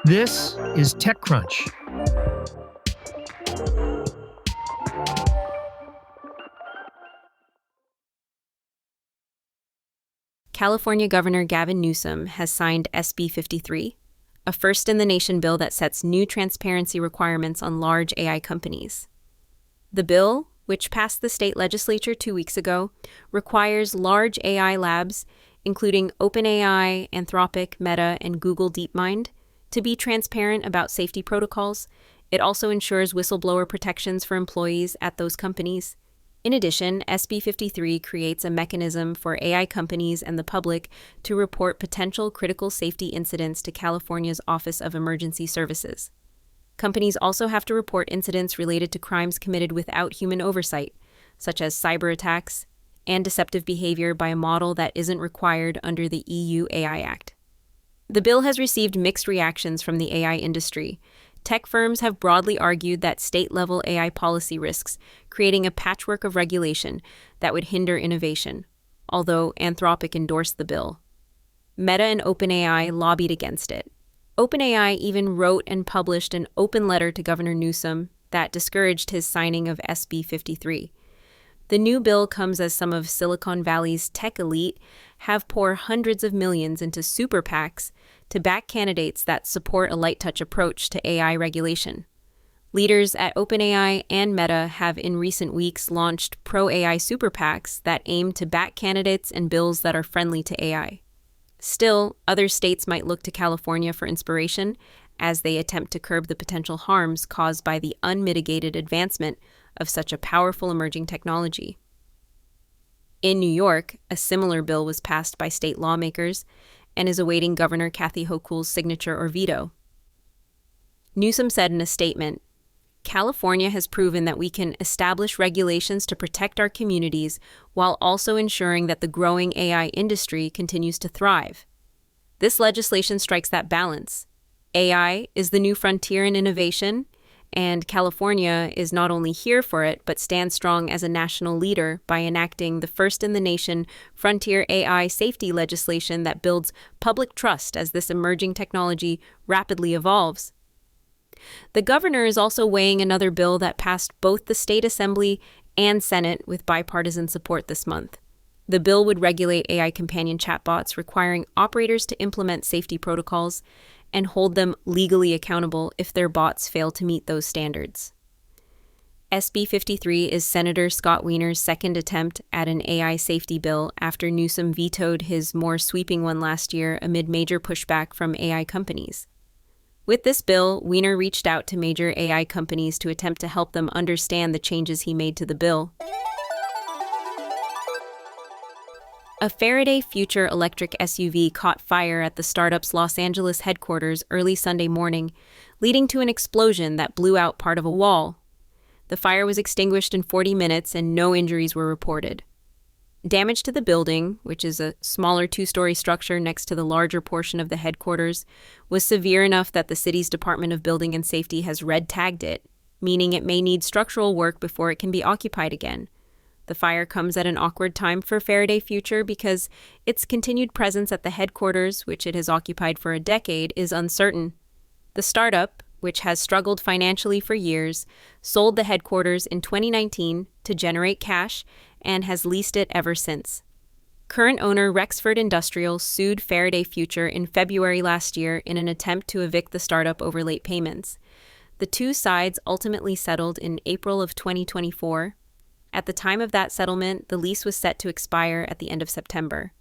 This is TechCrunch. California Governor Gavin Newsom has signed SB 53, a first-in-the-nation bill that sets new transparency requirements on large AI companies. The bill, which passed the state legislature 2 weeks ago, requires large AI labs, including OpenAI, Anthropic, Meta, and Google DeepMind, to be transparent about safety protocols. It also ensures whistleblower protections for employees at those companies. In addition, SB 53 creates a mechanism for AI companies and the public to report potential critical safety incidents to California's Office of Emergency Services. Companies also have to report incidents related to crimes committed without human oversight, such as cyber attacks and deceptive behavior by a model that isn't required under the EU AI Act. The bill has received mixed reactions from the AI industry. Tech firms have broadly argued that state-level AI policy risks, creating a patchwork of regulation that would hinder innovation, although Anthropic endorsed the bill. Meta and OpenAI lobbied against it. OpenAI even wrote and published an open letter to Governor Newsom that discouraged his signing of SB 53. The new bill comes as some of Silicon Valley's tech elite have poured hundreds of millions into super PACs to back candidates that support a light-touch approach to AI regulation. Leaders at OpenAI and Meta have in recent weeks launched pro-AI super PACs that aim to back candidates and bills that are friendly to AI. Still, other states might look to California for inspiration as they attempt to curb the potential harms caused by the unmitigated advancement of such a powerful emerging technology. In New York, a similar bill was passed by state lawmakers and is awaiting Governor Kathy Hochul's signature or veto. Newsom said in a statement, "California has proven that we can establish regulations to protect our communities while also ensuring that the growing AI industry continues to thrive. This legislation strikes that balance. AI is the new frontier in innovation, and California is not only here for it, but stands strong as a national leader by enacting the first-in-the-nation frontier AI safety legislation that builds public trust as this emerging technology rapidly evolves." The governor is also weighing another bill that passed both the state assembly and Senate with bipartisan support this month. The bill would regulate AI companion chatbots, requiring operators to implement safety protocols and hold them legally accountable if their bots fail to meet those standards. SB 53 is Senator Scott Wiener's second attempt at an AI safety bill after Newsom vetoed his more sweeping one last year amid major pushback from AI companies. With this bill, Wiener reached out to major AI companies to attempt to help them understand the changes he made to the bill. A Faraday Future electric SUV caught fire at the startup's Los Angeles headquarters early Sunday morning, leading to an explosion that blew out part of a wall. The fire was extinguished in 40 minutes and no injuries were reported. Damage to the building, which is a smaller two-story structure next to the larger portion of the headquarters, was severe enough that the city's Department of Building and Safety has red-tagged it, meaning it may need structural work before it can be occupied again. The fire comes at an awkward time for Faraday Future because its continued presence at the headquarters, which it has occupied for a decade, is uncertain. The startup, which has struggled financially for years, sold the headquarters in 2019 to generate cash and has leased it ever since. Current owner Rexford Industrial sued Faraday Future in February last year in an attempt to evict the startup over late payments. The two sides ultimately settled in April of 2024. At the time of that settlement, the lease was set to expire at the end of September.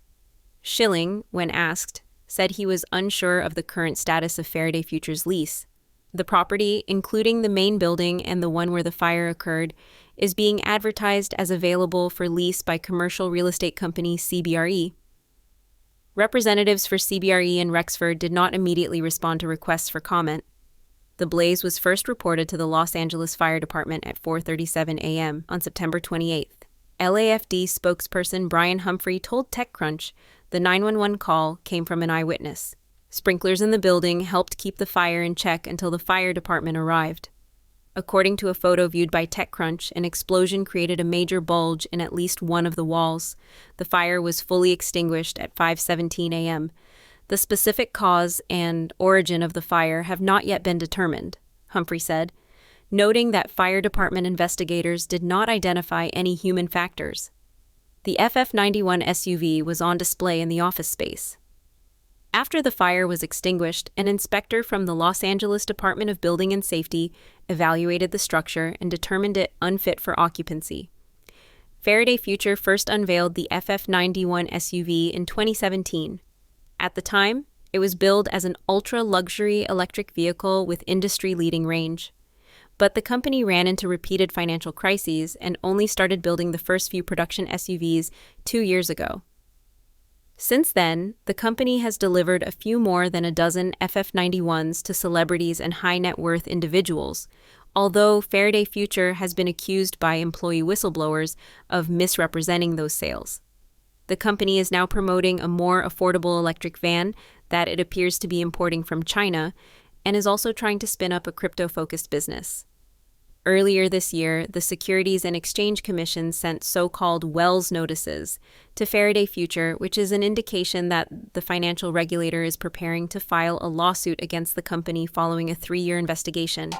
Schilling, when asked, said he was unsure of the current status of Faraday Future's lease. The property, including the main building and the one where the fire occurred, is being advertised as available for lease by commercial real estate company CBRE. Representatives for CBRE and Rexford did not immediately respond to requests for comment. The blaze was first reported to the Los Angeles Fire Department at 4:37 a.m. on September 28th. LAFD spokesperson Brian Humphrey told TechCrunch the 911 call came from an eyewitness. Sprinklers in the building helped keep the fire in check until the fire department arrived. According to a photo viewed by TechCrunch, an explosion created a major bulge in at least one of the walls. The fire was fully extinguished at 5:17 a.m. The specific cause and origin of the fire have not yet been determined, Humphrey said, noting that fire department investigators did not identify any human factors. The FF91 SUV was on display in the office space. After the fire was extinguished, an inspector from the Los Angeles Department of Building and Safety evaluated the structure and determined it unfit for occupancy. Faraday Future first unveiled the FF91 SUV in 2017. At the time, it was billed as an ultra-luxury electric vehicle with industry-leading range. But the company ran into repeated financial crises and only started building the first few production SUVs 2 years ago. Since then, the company has delivered a few more than a dozen FF91s to celebrities and high-net-worth individuals, although Faraday Future has been accused by employee whistleblowers of misrepresenting those sales. The company is now promoting a more affordable electric van that it appears to be importing from China, and is also trying to spin up a crypto-focused business. Earlier this year, the Securities and Exchange Commission sent so-called Wells notices to Faraday Future, which is an indication that the financial regulator is preparing to file a lawsuit against the company following a 3-year investigation.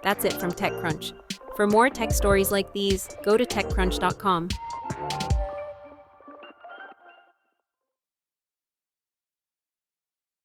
That's it from TechCrunch. For more tech stories like these, go to TechCrunch.com.